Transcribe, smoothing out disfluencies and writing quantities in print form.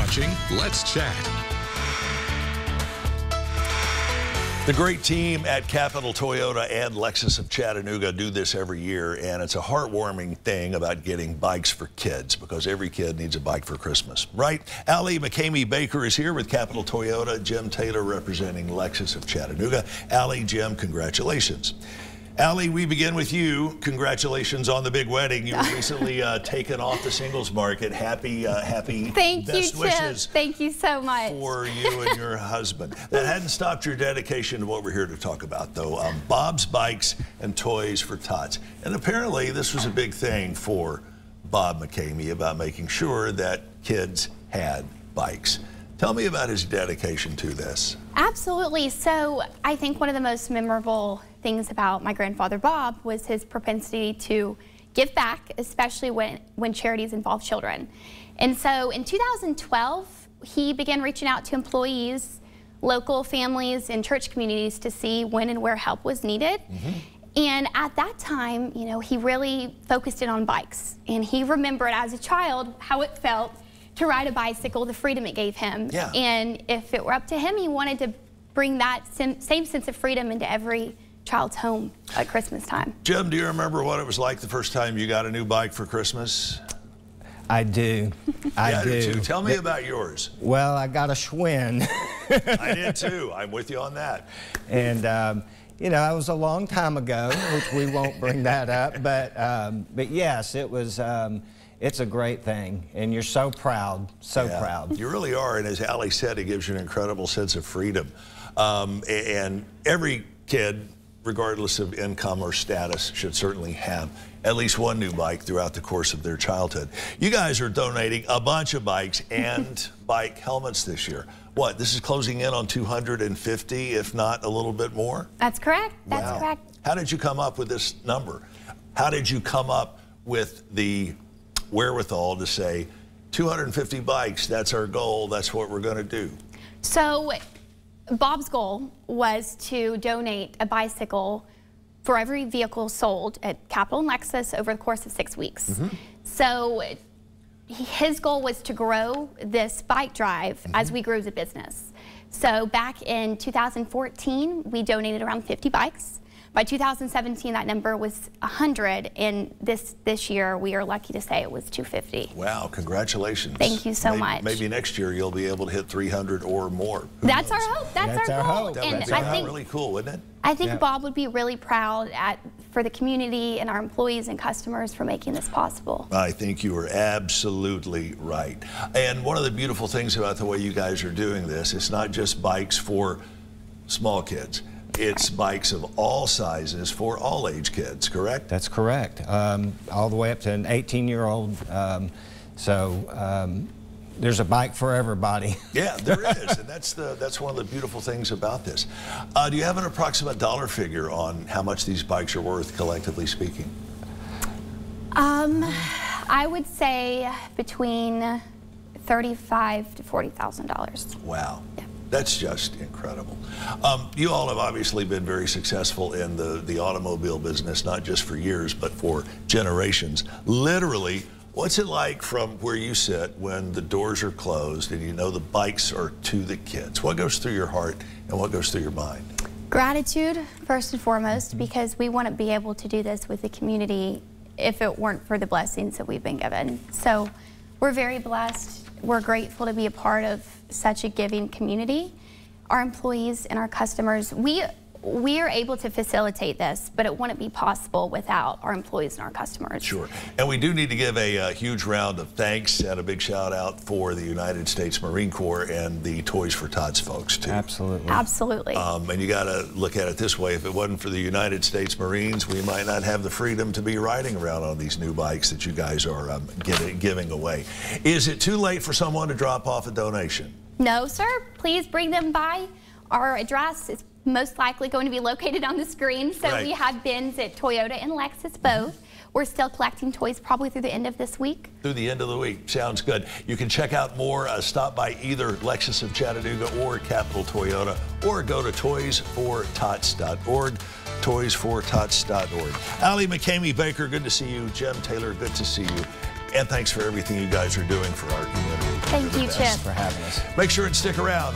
watching Let's Chat. The great team at Capital Toyota and Lexus of Chattanooga do this every year, and it's a heartwarming thing about getting bikes for kids, because every kid needs a bike for Christmas, right? McKamey Baker is here with Capital Toyota, Jim Taylor representing Lexus of Chattanooga. Jim, congratulations. We begin with you. Congratulations on the big wedding. You were recently taken off the singles market. Happy best wishes. Thank you so much. For you and your husband. That hadn't stopped your dedication to what we're here to talk about, though. Bob's Bikes and Toys for Tots. And apparently this was a big thing for Bob McKamey about making sure that kids had bikes. Tell me about his dedication to this. Absolutely. So I think one of the most memorable things about my grandfather Bob was his propensity to give back, especially when charities involve children. And so in 2012, he began reaching out to employees, local families, and church communities to see when and where help was needed. And at that time, you know, he really focused in on bikes. And he remembered as a child how it felt to ride a bicycle, the freedom it gave him. And if it were up to him, he wanted to bring that same sense of freedom into every child's home at Christmas time. Jim, do you remember what it was like the first time you got a new bike for Christmas? I do. I do. Too. Tell me about yours. Well, I got a Schwinn. I did too. I'm with you on that. And you know, it was a long time ago, which we won't bring that up. But yes, it was. It's a great thing, and you're so proud, proud. You really are, and as Allie said, it gives you an incredible sense of freedom. And every kid, regardless of income or status, should certainly have at least one new bike throughout the course of their childhood. You guys are donating a bunch of bikes and bike helmets this year. What, this is closing in on 250, if not a little bit more? That's correct. That's correct. How did you come up with this number? How did you come up with the wherewithal to say 250 bikes, that's our goal, that's what we're going to do? So Bob's goal was to donate a bicycle for every vehicle sold at Capital and Lexus over the course of 6 weeks. So his goal was to grow this bike drive as we grew the business. So back in 2014, we donated around 50 bikes. By 2017, that number was 100, and this year, we are lucky to say it was 250. Wow, congratulations. Thank you so much. Maybe next year you'll be able to hit 300 or more. That's our hope. That's our goal. That would be really cool, wouldn't it? I think Bob would be really proud for the community and our employees and customers for making this possible. I think you are absolutely right. And one of the beautiful things about the way you guys are doing this, it's not just bikes for small kids. It's bikes of all sizes for all age kids, correct? That's correct. All the way up to an 18-year-old. There's a bike for everybody. Yeah, there is, and that's one of the beautiful things about this. Do you have an approximate dollar figure on how much these bikes are worth, collectively speaking? I would say between $35,000 to $40,000. Wow. Yeah. That's just incredible. You all have obviously been very successful in the automobile business, not just for years, but for generations. Literally, what's it like from where you sit when the doors are closed and you know the bikes are to the kids? What goes through your heart and what goes through your mind? Gratitude, first and foremost, because we wouldn't be able to do this with the community if it weren't for the blessings that we've been given. So we're very blessed. We're grateful to be a part of such a giving community. Our employees and our customers, we are able to facilitate this, but it wouldn't be possible without our employees and our customers. Sure. And we do need to give a huge round of thanks and a big shout out for the United States Marine Corps and the Toys for Tots folks too. Absolutely. Absolutely. And you got to look at it this way. If it wasn't for the United States Marines, we might not have the freedom to be riding around on these new bikes that you guys are giving away. Is it too late for someone to drop off a donation? No, sir. Please bring them by. Our address is most likely going to be located on the screen. So we have bins at Toyota and Lexus both. We're still collecting toys probably through the end of this week. Through the end of the week. Sounds good. You can check out more. Stop by either Lexus of Chattanooga or Capital Toyota, or go to toysfortots.org. toysfortots.org. McKamey Baker, good to see you. Jim Taylor, good to see you. And thanks for everything you guys are doing for our community. Thank you, Thanks Chip. for having us. Make sure and stick around.